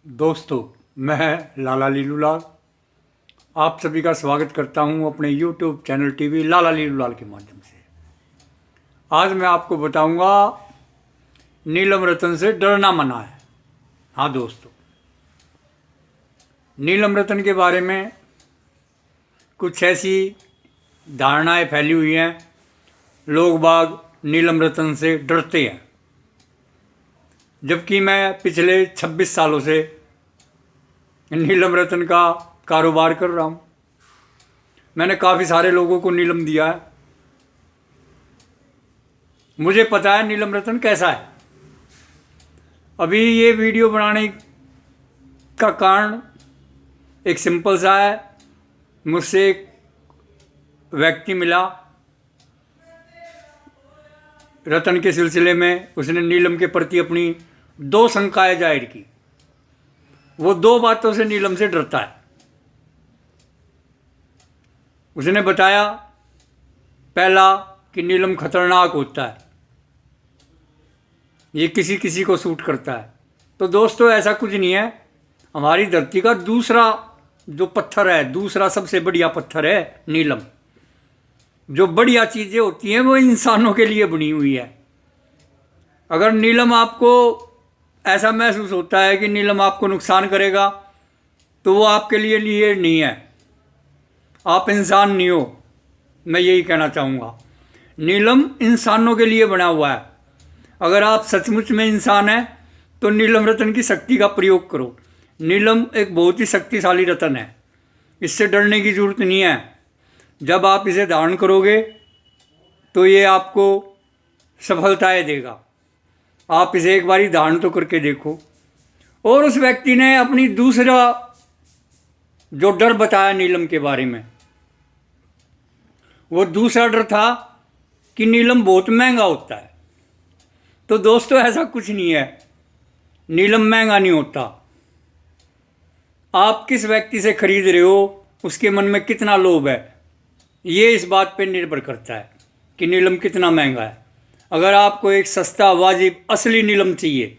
दोस्तों, मैं लाला लीलू लाल आप सभी का स्वागत करता हूं अपने YouTube चैनल टीवी लाला लीलू लाल के माध्यम से। आज मैं आपको बताऊंगा नीलम रतन से डरना मना है। हाँ दोस्तों, नीलम रतन के बारे में कुछ ऐसी धारणाएं फैली हुई हैं, लोग बाग नीलम रतन से डरते हैं, जबकि मैं पिछले 26 सालों से नीलम रतन का कारोबार कर रहा हूँ। मैंने काफ़ी सारे लोगों को नीलम दिया है। मुझे पता है नीलम रतन कैसा है। अभी ये वीडियो बनाने का कारण एक सिंपल सा है। मुझसे एक व्यक्ति मिला रतन के सिलसिले में। उसने नीलम के प्रति अपनी 2 शंकाएं जाहिर की। वो 2 बातों से नीलम से डरता है। उसने बताया, पहला कि नीलम खतरनाक होता है, ये किसी किसी को सूट करता है। तो दोस्तों, ऐसा कुछ नहीं है। हमारी धरती का दूसरा जो पत्थर है, दूसरा सबसे बढ़िया पत्थर है नीलम। जो बढ़िया चीज़ें होती हैं वो इंसानों के लिए बनी हुई है। अगर नीलम आपको ऐसा महसूस होता है कि नीलम आपको नुकसान करेगा, तो वो आपके लिए नहीं है। आप इंसान नहीं हो, मैं यही कहना चाहूँगा। नीलम इंसानों के लिए बना हुआ है। अगर आप सचमुच में इंसान हैं तो नीलम रतन की शक्ति का प्रयोग करो। नीलम एक बहुत ही शक्तिशाली रतन है, इससे डरने की ज़रूरत नहीं है। जब आप इसे धारण करोगे तो ये आपको सफलताएं देगा। आप इसे एक बारी धारण तो करके देखो। और उस व्यक्ति ने अपनी दूसरा जो डर बताया नीलम के बारे में, वो दूसरा डर था कि नीलम बहुत महंगा होता है। तो दोस्तों, ऐसा कुछ नहीं है, नीलम महंगा नहीं होता। आप किस व्यक्ति से खरीद रहे हो, उसके मन में कितना लोभ है, ये इस बात पर निर्भर करता है कि नीलम कितना महंगा है। अगर आपको एक सस्ता वाजिब असली नीलम चाहिए,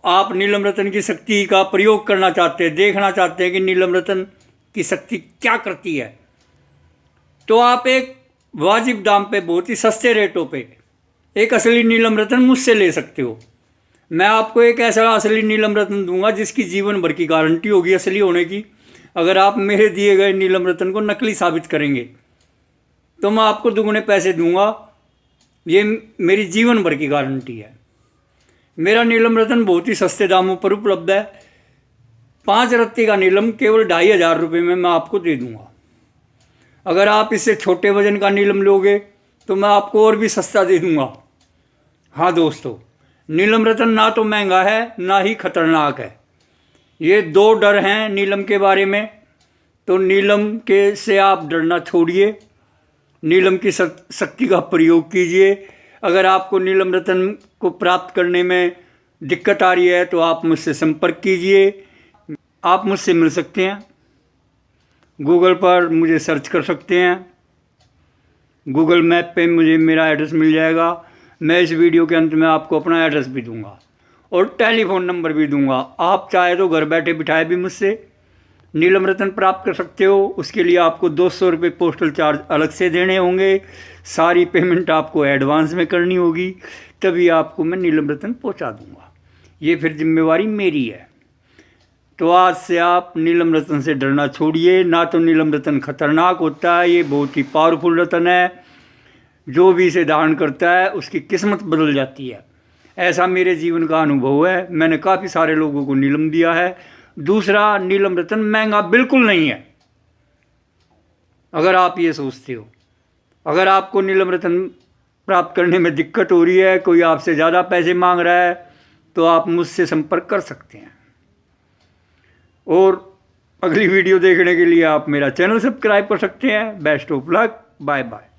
आप नीलम रतन की शक्ति का प्रयोग करना चाहते हैं, देखना चाहते हैं कि नीलम रतन की शक्ति क्या करती है, तो आप एक वाजिब दाम पे, बहुत ही सस्ते रेटों पे एक असली नीलम रतन मुझसे ले सकते हो। मैं आपको एक ऐसा असली नीलम रतन दूंगा जिसकी जीवन भर की गारंटी होगी असली होने की। अगर आप मेरे दिए गए नीलम रतन को नकली साबित करेंगे तो मैं आपको दुगने पैसे दूंगा। ये मेरी जीवन भर की गारंटी है। मेरा नीलम रतन बहुत ही सस्ते दामों पर उपलब्ध है। 5 रत्ती का नीलम केवल 2500 रुपये में मैं आपको दे दूंगा। अगर आप इससे छोटे वजन का नीलम लोगे तो मैं आपको और भी सस्ता दे दूंगा। हाँ दोस्तों, नीलम रतन ना तो महंगा है ना ही खतरनाक है। ये 2 डर हैं नीलम के बारे में। तो नीलम के से आप डरना छोड़िए, नीलम की शक्ति का प्रयोग कीजिए। अगर आपको नीलम रतन को प्राप्त करने में दिक्कत आ रही है तो आप मुझसे संपर्क कीजिए। आप मुझसे मिल सकते हैं, गूगल पर मुझे सर्च कर सकते हैं। गूगल मैप पे मुझे मेरा एड्रेस मिल जाएगा। मैं इस वीडियो के अंत में आपको अपना एड्रेस भी दूंगा और टेलीफोन नंबर भी दूंगा। आप चाहे तो घर बैठे बिठाए भी मुझसे नीलम रतन प्राप्त कर सकते हो। उसके लिए आपको 200 रुपये पोस्टल चार्ज अलग से देने होंगे। सारी पेमेंट आपको एडवांस में करनी होगी, तभी आपको मैं नीलम रतन पहुंचा दूंगा। ये फिर जिम्मेवारी मेरी है। तो आज से आप नीलम रतन से डरना छोड़िए। ना तो नीलम रतन खतरनाक होता है, ये बहुत ही पावरफुल रतन है। जो भी इसे धारण करता है उसकी किस्मत बदल जाती है। ऐसा मेरे जीवन का अनुभव है। मैंने काफ़ी सारे लोगों को नीलम दिया है। दूसरा, नीलम रतन महंगा बिल्कुल नहीं है, अगर आप ये सोचते हो। अगर आपको नीलम रतन प्राप्त करने में दिक्कत हो रही है, कोई आपसे ज़्यादा पैसे मांग रहा है, तो आप मुझसे संपर्क कर सकते हैं। और अगली वीडियो देखने के लिए आप मेरा चैनल सब्सक्राइब कर सकते हैं। Best of luck, bye bye.